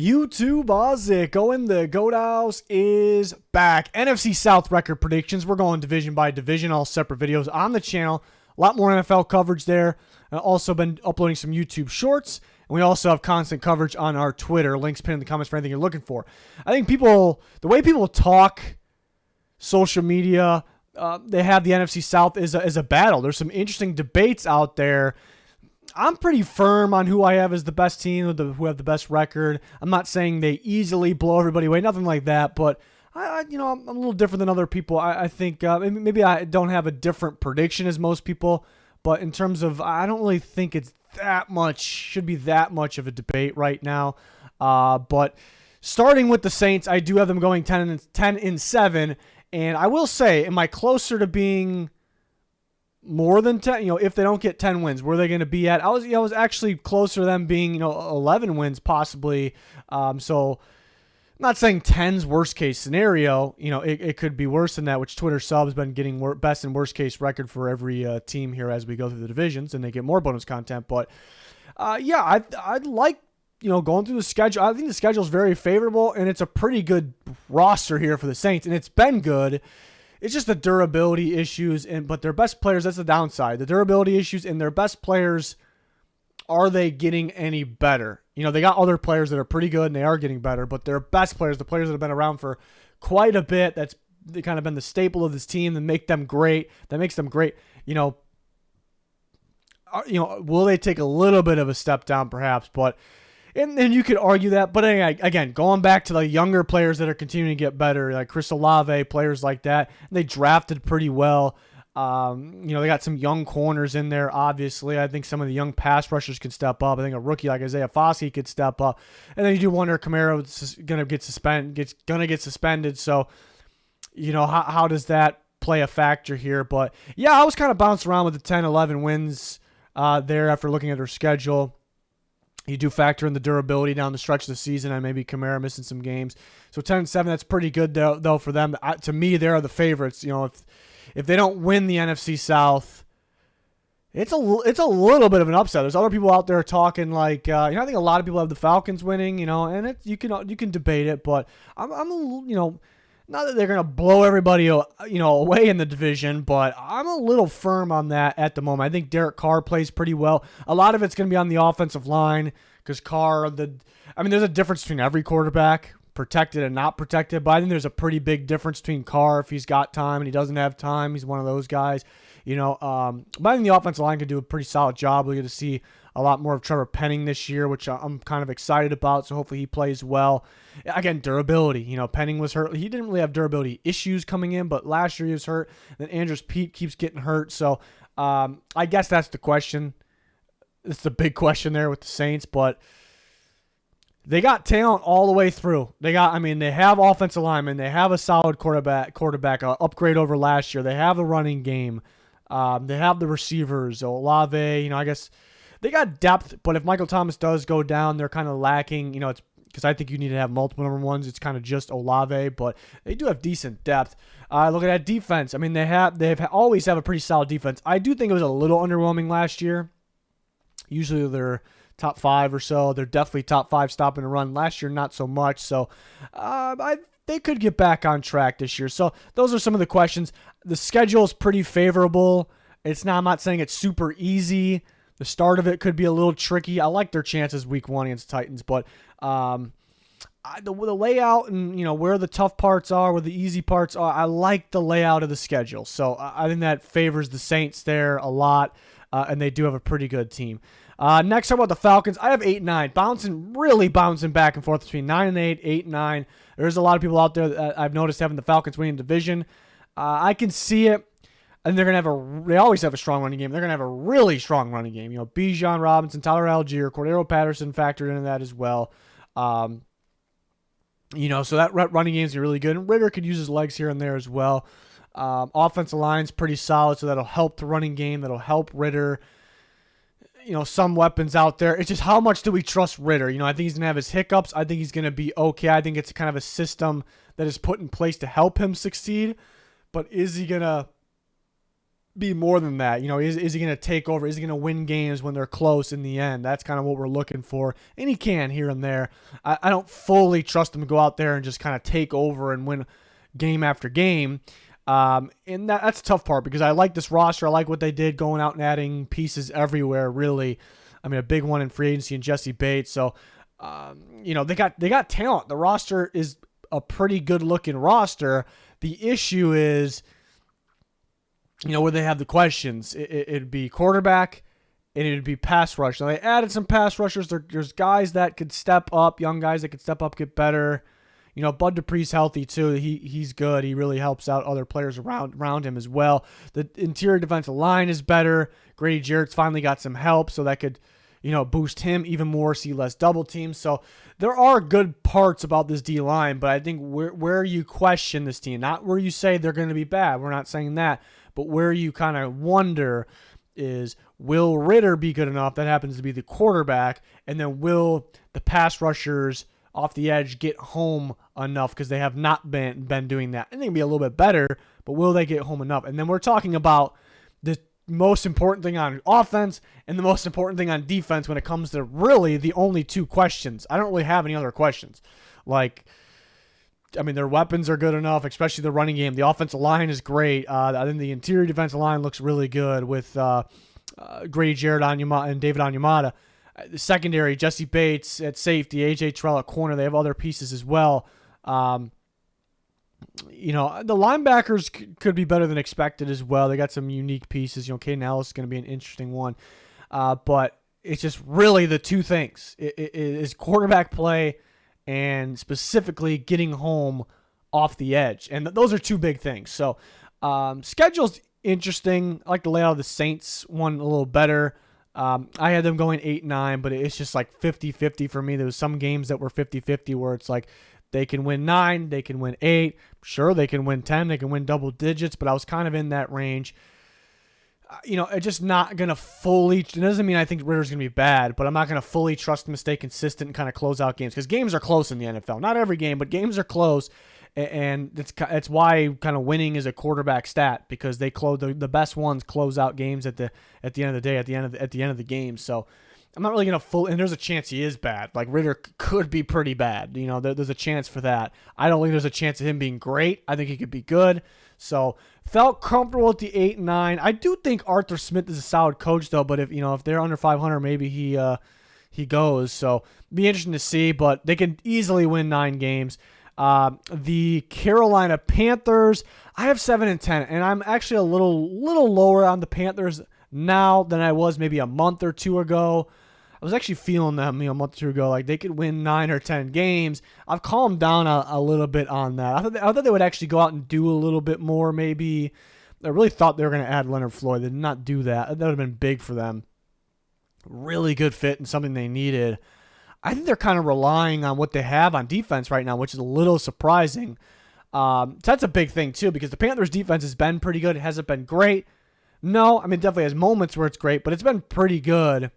YouTube Ozic going the Goat House is back. NFC South record predictions. We're going division by division, all separate videos on the channel. A lot more NFL coverage there. Also been uploading some YouTube shorts. And we also have constant coverage on our Twitter. Links pinned in the comments for anything you're looking for. I think the way people talk social media, they have the NFC South is a battle. There's some interesting debates out there. I'm pretty firm on who I have as the best team, who have the best record. I'm not saying they easily blow everybody away, nothing like that. But I'm a little different than other people. I think maybe I don't have a different prediction as most people. But in terms of, I don't really think it's should be that much of a debate right now. But starting with the Saints, I do have them going 10-7, and I will say, am I closer to being more than 10? If they don't get 10 wins, where are they going to be at? I was actually closer to them being 11 wins possibly. So I'm not saying 10's worst case scenario. It could be worse than that, which Twitter subs been getting best and worst case record for every team here as we go through the divisions, and they get more bonus content. But I'd like going through the schedule. I think the schedule is very favorable, and it's a pretty good roster here for the Saints, and it's been good. It's just the durability issues, but their best players, that's the downside. The durability issues and their best players, are they getting any better? They got other players that are pretty good, and they are getting better, but their best players, the players that have been around for quite a bit, they kind of been the staple of this team that makes them great. Will they take a little bit of a step down perhaps? But and you could argue that, but again, going back to the younger players that are continuing to get better, like Chris Olave, players like that, they drafted pretty well. They got some young corners in there, obviously. I think some of the young pass rushers could step up. I think a rookie like Isaiah Foskey could step up. And then you do wonder if Kamara is going to get suspended. So, how does that play a factor here? But, yeah, I was kind of bounced around with the 10-11 wins there after looking at their schedule. You do factor in the durability down the stretch of the season and maybe Kamara missing some games. So 10-7, that's pretty good, though for them. To me, they are the favorites. If they don't win the NFC South, it's a little bit of an upset. There's other people out there talking like, I think a lot of people have the Falcons winning, and you can debate it, but I'm not that they're gonna blow everybody, away in the division, but I'm a little firm on that at the moment. I think Derek Carr plays pretty well. A lot of it's gonna be on the offensive line because Carr, there's a difference between every quarterback, protected and not protected, but I think there's a pretty big difference between Carr if he's got time and he doesn't have time. He's one of those guys, but I think the offensive line can do a pretty solid job. We're going to see a lot more of Trevor Penning this year, which I'm kind of excited about, so hopefully he plays well. Again, durability. Penning was hurt. He didn't really have durability issues coming in, but last year he was hurt. Then Andrews Pete keeps getting hurt, so I guess that's the question. It's the big question there with the Saints, but they got talent all the way through. They have offensive linemen. They have a solid quarterback upgrade over last year. They have the running game. They have the receivers. Olave, I guess they got depth, but if Michael Thomas does go down, they're kind of lacking. It's because I think you need to have multiple number ones. It's kind of just Olave, but they do have decent depth. Look at that defense. They've always have a pretty solid defense. I do think it was a little underwhelming last year. Usually they're top 5 or so. They're definitely top 5 stopping the run. Last year, not so much. So they could get back on track this year. So those are some of the questions. The schedule is pretty favorable. I'm not saying it's super easy. The start of it could be a little tricky. I like their chances week 1 against the Titans, but the layout and where the tough parts are, where the easy parts are, I like the layout of the schedule. So I think that favors the Saints there a lot, and they do have a pretty good team. Next, how about the Falcons? I have 8-9, really bouncing back and forth between 9-8, 8-9. There's a lot of people out there that I've noticed having the Falcons winning division. I can see it, and they always have a strong running game. They're gonna have a really strong running game. Bijan Robinson, Tyler Algier, Cordero Patterson factored into that as well. So that running game is really good, and Ritter could use his legs here and there as well. Offensive line's pretty solid, so that'll help the running game. That'll help Ritter. Some weapons out there. It's just how much do we trust Ritter? I think he's going to have his hiccups. I think he's going to be okay. I think it's kind of a system that is put in place to help him succeed. But is he going to be more than that. Is he going to take over? Is he going to win games when they're close in the end? That's kind of what we're looking for. And he can here and there. I don't fully trust him to go out there and just kind of take over and win game after game. And that's the tough part because I like this roster. I like what they did going out and adding pieces everywhere, really. I mean, a big one in free agency and Jesse Bates. So, they got talent. The roster is a pretty good-looking roster. The issue is, where they have the questions. It'd be quarterback and it'd be pass rush. Now, they added some pass rushers. There's guys that could step up, young guys that could step up, get better. Bud Dupree's healthy too. He's good. He really helps out other players around him as well. The interior defensive line is better. Grady Jarrett's finally got some help, so that could, boost him even more, see less double teams. So there are good parts about this D-line, but I think where you question this team, not where you say they're going to be bad. We're not saying that. But where you kind of wonder is, will Ritter be good enough? That happens to be the quarterback. And then will the pass rushers off the edge get home enough? Because they have not been doing that. I think it'll be a little bit better, but will they get home enough? And then we're talking about the most important thing on offense and the most important thing on defense when it comes to really the only two questions. I don't really have any other questions. Their weapons are good enough, especially the running game. The offensive line is great. I think the interior defensive line looks really good with Grady Jarrett and David Onyemata. The secondary, Jesse Bates at safety, A.J. Terrell at corner. They have other pieces as well. The linebackers could be better than expected as well. They got some unique pieces. Caden Ellis is going to be an interesting one. But it's just really the two things. It is quarterback play and specifically getting home off the edge. And those are two big things. So schedule's interesting. I like the layout of the Saints one a little better. I had them going 8-9, but it's just like 50-50 for me. There was some games that were 50-50 where it's like they can win 9, they can win 8. Sure, they can win 10, they can win double digits, but I was kind of in that range. It's just not going to fully – it doesn't mean I think Ritter's going to be bad, but I'm not going to fully trust him to stay consistent and kind of close out games because games are close in the NFL. Not every game, but games are close, and it's why kind of winning is a quarterback stat because they close the best ones close out games at the end of the day, at the end of the game. So I'm not really going to and there's a chance he is bad. Like Ritter could be pretty bad. There's a chance for that. I don't think there's a chance of him being great. I think he could be good. So felt comfortable with the 8-9. I do think Arthur Smith is a solid coach though, but if they're under 500, maybe he goes. So be interesting to see, but they can easily win 9 games. The Carolina Panthers, I have 7-10, and I'm actually a little lower on the Panthers now than I was maybe a month or two ago. I was actually feeling them a month or two ago, like they could win 9 or 10 games. I've calmed down a little bit on that. I thought they would actually go out and do a little bit more maybe. I really thought they were going to add Leonard Floyd. They did not do that. That would have been big for them. Really good fit and something they needed. I think they're kind of relying on what they have on defense right now, which is a little surprising. So that's a big thing too because the Panthers' defense has been pretty good. It hasn't been great. No, I mean, it definitely has moments where it's great, but it's been pretty good.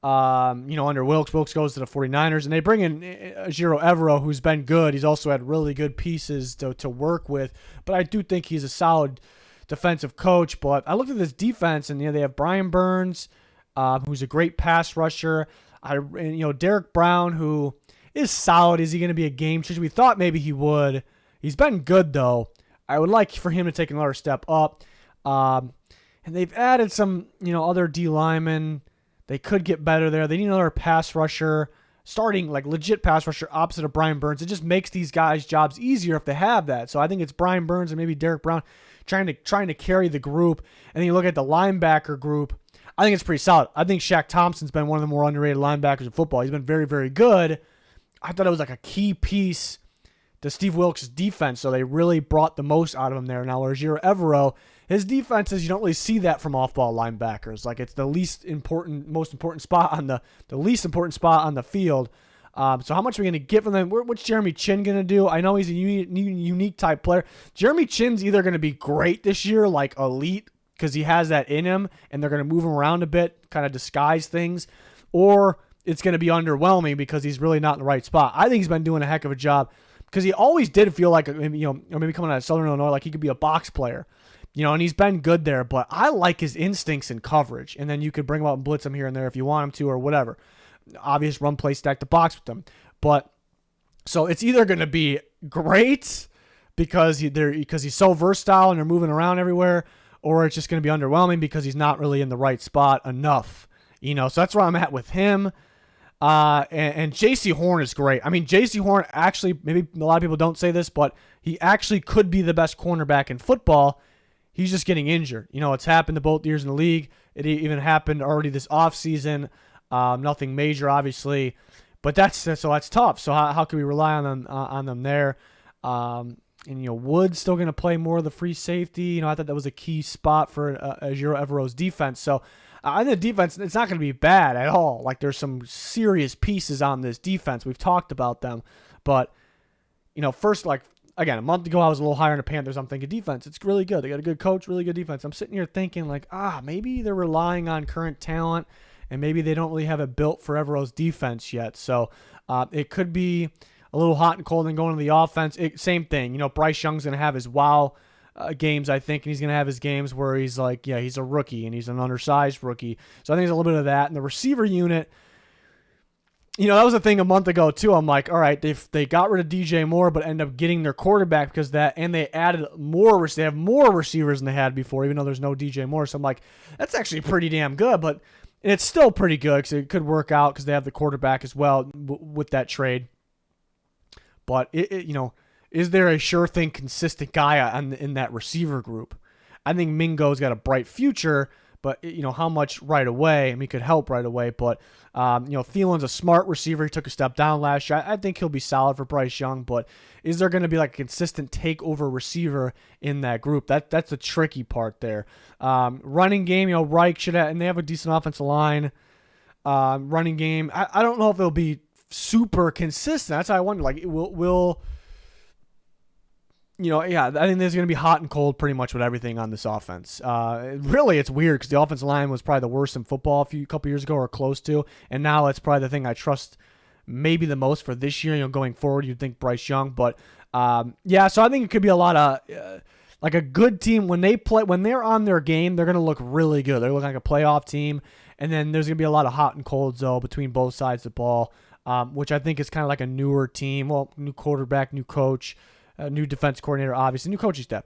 Under Wilkes. Wilkes goes to the 49ers, and they bring in Ejiro Evero, who's been good. He's also had really good pieces to work with, but I do think he's a solid defensive coach. But I looked at this defense, and they have Brian Burns, who's a great pass rusher. Derek Brown, who is solid. Is he going to be a game changer? We thought maybe he would. He's been good, though. I would like for him to take another step up. And they've added some, other D linemen. They could get better there. They need another pass rusher, starting like legit pass rusher opposite of Brian Burns. It just makes these guys' jobs easier if they have that. So I think it's Brian Burns and maybe Derek Brown trying to carry the group. And then you look at the linebacker group. I think it's pretty solid. I think Shaq Thompson's been one of the more underrated linebackers in football. He's been very, very good. I thought it was like a key piece to Steve Wilkes' defense, so they really brought the most out of him there. Now, Ejiro Evero, his defenses, you don't really see that from off-ball linebackers. Like, it's the most important spot on the least important spot on the field. So how much are we going to get from them? What's Jeremy Chin going to do? I know he's a unique type player. Jeremy Chin's either going to be great this year, like elite, because he has that in him, and they're going to move him around a bit, kind of disguise things, or it's going to be underwhelming because he's really not in the right spot. I think he's been doing a heck of a job because he always did feel like, maybe coming out of Southern Illinois, like he could be a box player. and he's been good there, but I like his instincts in coverage. And then you could bring him out and blitz him here and there if you want him to or whatever. Obvious run play, stack the box with them. But so it's either going to be great because he's so versatile and they're moving around everywhere, or it's just going to be underwhelming because he's not really in the right spot enough. So that's where I'm at with him. And J.C. Horn is great. I mean, J.C. Horn actually, maybe a lot of people don't say this, but he actually could be the best cornerback in football. He's just getting injured. It's happened to both years in the league. It even happened already this offseason. Nothing major, obviously, but that's tough. So how can we rely on them there? Wood's still going to play more of the free safety. I thought that was a key spot for Ejiro Evero's defense. So I think the defense, it's not going to be bad at all. Like, there's some serious pieces on this defense. We've talked about them. But, first, again, a month ago I was a little higher on the Panthers. I'm thinking defense, it's really good. They got a good coach, really good defense. I'm sitting here thinking, maybe they're relying on current talent, and maybe they don't really have it built for Evero's defense yet. So it could be a little hot and cold and going to the offense. Same thing. Bryce Young's going to have his games, I think, and he's going to have his games where he's he's a rookie and he's an undersized rookie. So I think there's a little bit of that. And the receiver unit, that was a thing a month ago too. I'm like, all right, they got rid of DJ Moore, but end up getting their quarterback because that, and they added more. They have more receivers than they had before, even though there's no DJ Moore. So I'm like, that's actually pretty damn good, but it's still pretty good because it could work out because they have the quarterback as well with that trade. But is there a sure thing consistent guy in that receiver group? I think Mingo's got a bright future, but how much right away? I mean, he could help right away, but Thielen's a smart receiver. He took a step down last year. I think he'll be solid for Bryce Young, but is there going to be like a consistent takeover receiver in that group? That's the tricky part there. Running game, Reich should have, and they have a decent offensive line. Running game, I don't know if it'll be super consistent. That's how I wonder. Like, will I think there's going to be hot and cold pretty much with everything on this offense. Really, it's weird because the offensive line was probably the worst in football a couple years ago or close to, and now it's probably the thing I trust maybe the most for this year. Going forward, you'd think Bryce Young, but so I think it could be a lot of like a good team when they're on their game, they're going to look really good. They're looking like a playoff team, and then there's going to be a lot of hot and cold though between both sides of the ball, which I think is kind of like a newer team. Well, new quarterback, new coach. New defense coordinator, obviously, new coaching staff,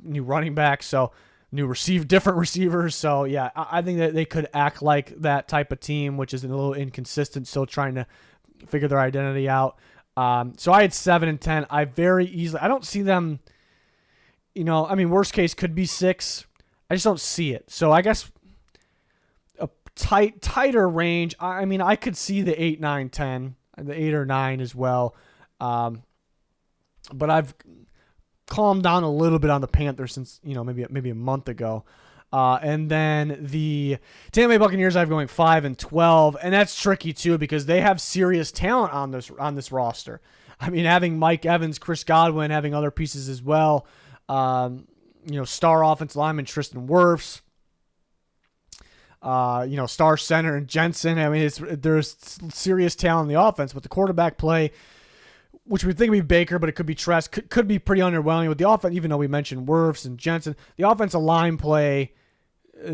new running back, so different receivers. So, yeah, I think that they could act like that type of team, which is a little inconsistent, still trying to figure their identity out. So I had 7 and 10. I don't see them, worst case could be 6. I just don't see it. So I guess a tighter range. I could see the 8, 9, 10, the 8 or 9 as well. But I've calmed down a little bit on the Panthers since, maybe a month ago. And then the Tampa Bay Buccaneers I have going 5 and 12, and that's tricky too because they have serious talent on this roster. Having Mike Evans, Chris Godwin, having other pieces as well. Star offensive lineman Tristan Wirfs. Star center and Jensen. There's serious talent in the offense, but the quarterback play, which we think would be Baker, but it could be Tress, could be pretty underwhelming with the offense, even though we mentioned Wirfs and Jensen. The offensive line play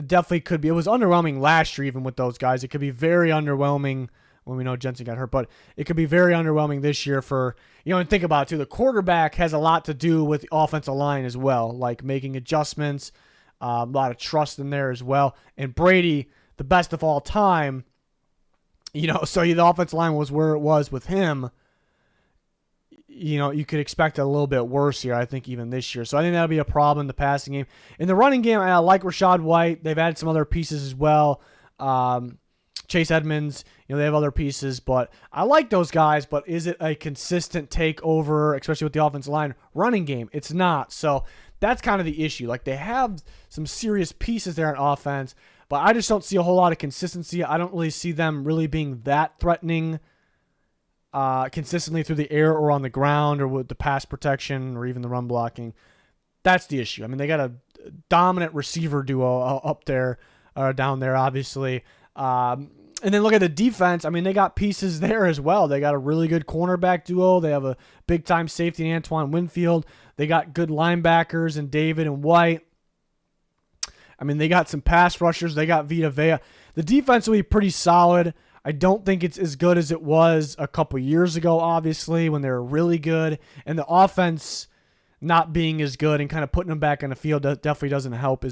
definitely could be. It was underwhelming last year even with those guys. It could be very underwhelming when we know Jensen got hurt, but it could be very underwhelming this year for, and think about it too, the quarterback has a lot to do with the offensive line as well, like making adjustments, a lot of trust in there as well. And Brady, the best of all time, so the offensive line was where it was with him. You could expect a little bit worse here, I think, even this year. So I think that'll be a problem in the passing game. In the running game, I like Rachaad White. They've added some other pieces as well. Chase Edmonds, they have other pieces, but I like those guys. But is it a consistent takeover, especially with the offensive line running game? It's not. So that's kind of the issue. Like, they have some serious pieces there on offense, but I just don't see a whole lot of consistency. I don't really see them really being that threatening consistently through the air or on the ground or with the pass protection or even the run blocking. That's the issue. They got a dominant receiver duo up there, down there, obviously. And then look at the defense. They got pieces there as well. They got a really good cornerback duo. They have a big-time safety in Antoine Winfield. They got good linebackers in David and White. I mean, they got some pass rushers. They got Vita Vea. The defense will be pretty solid. I don't think it's as good as it was a couple years ago, obviously, when they were really good. And the offense not being as good and kind of putting them back on the field definitely doesn't help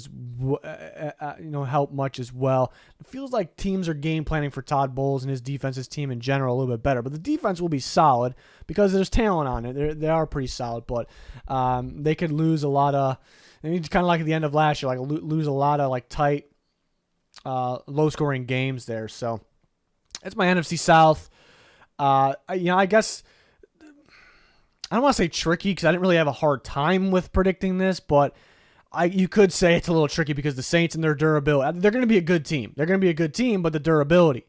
help much as well. It feels like teams are game planning for Todd Bowles and his defense's team in general a little bit better. But the defense will be solid because there's talent on it. They are pretty solid, but they could lose a lot of, kind of like at the end of last year, like lose a lot of like tight, low-scoring games there. So that's my NFC South. I guess I don't want to say tricky because I didn't really have a hard time with predicting this, but you could say it's a little tricky because the Saints and their durability, they're going to be a good team. They're going to be a good team, but the durability,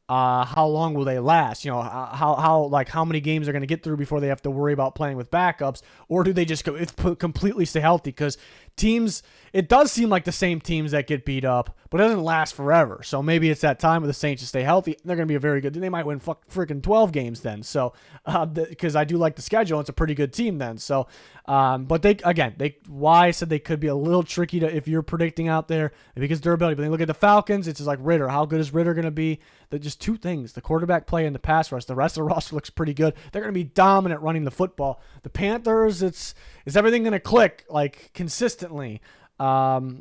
how long will they last? How many games they're going to get through before they have to worry about playing with backups, or do they just completely stay healthy? Because teams, it does seem like the same teams that get beat up, but it doesn't last forever. So maybe it's that time of the Saints to stay healthy. They're going to be a very good. They might win freaking 12 games then. So because I do like the schedule, it's a pretty good team then. So, but why I said they could be a little tricky to if you're predicting out there because durability. But then look at the Falcons. It's just like Ritter. How good is Ritter going to be? They're just two things: the quarterback play and the pass rush. The rest of the roster looks pretty good. They're going to be dominant running the football. The Panthers, is everything going to click like consistently? That's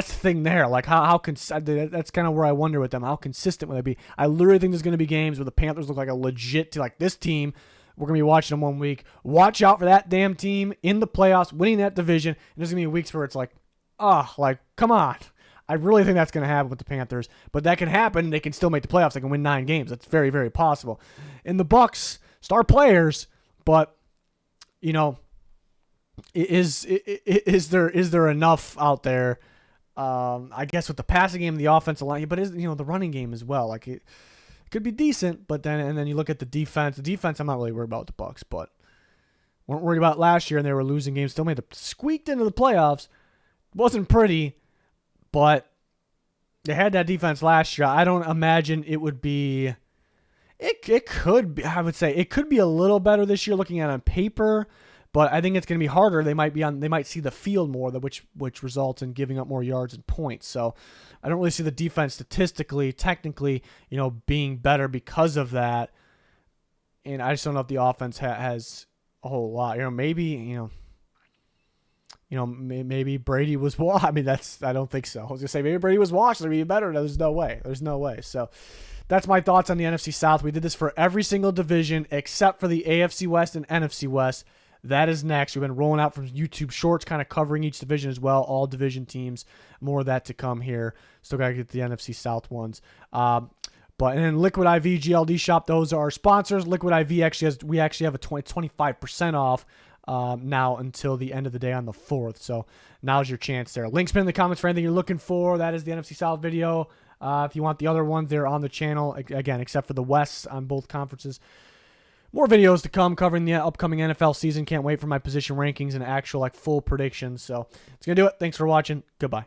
the thing there. Like that's kind of where I wonder with them. How consistent will they be? I literally think there's going to be games where the Panthers look like a legit like this team. We're going to be watching them 1 week. Watch out for that damn team in the playoffs, winning that division. And there's going to be weeks where it's like, come on. I really think that's going to happen with the Panthers. But that can happen. They can still make the playoffs. They can win 9 games. That's very, very possible. And the Bucs, star players, but, is there enough out there? I guess with the passing game, the offensive line, but the running game as well. Like it could be decent, but then you look at the defense. The defense, I'm not really worried about the Bucs, but weren't worried about last year, and they were losing games. Still squeaked into the playoffs. Wasn't pretty, but they had that defense last year. I don't imagine it would be. It could be. I would say it could be a little better this year, looking at it on paper. But I think it's going to be harder. They might see the field more, which results in giving up more yards and points. So I don't really see the defense statistically, technically, being better because of that. And I just don't know if the offense has a whole lot. Maybe Brady was washed. I mean, I don't think so. I was gonna say maybe Brady was washed. It'd be better. There's no way. So that's my thoughts on the NFC South. We did this for every single division except for the AFC West and NFC West. That is next. We've been rolling out from YouTube Shorts, kind of covering each division as well, all division teams. More of that to come here. Still got to get the NFC South ones. And then Liquid IV, GLD Shop, those are our sponsors. Liquid IV we actually have a 25% off now until the end of the day on the 4th. So now's your chance there. Links been in the comments for anything you're looking for. That is the NFC South video. If you want the other ones, they're on the channel, again, except for the West on both conferences. More videos to come covering the upcoming NFL season. Can't wait for my position rankings and actual full predictions. So it's going to do it. Thanks for watching. Goodbye.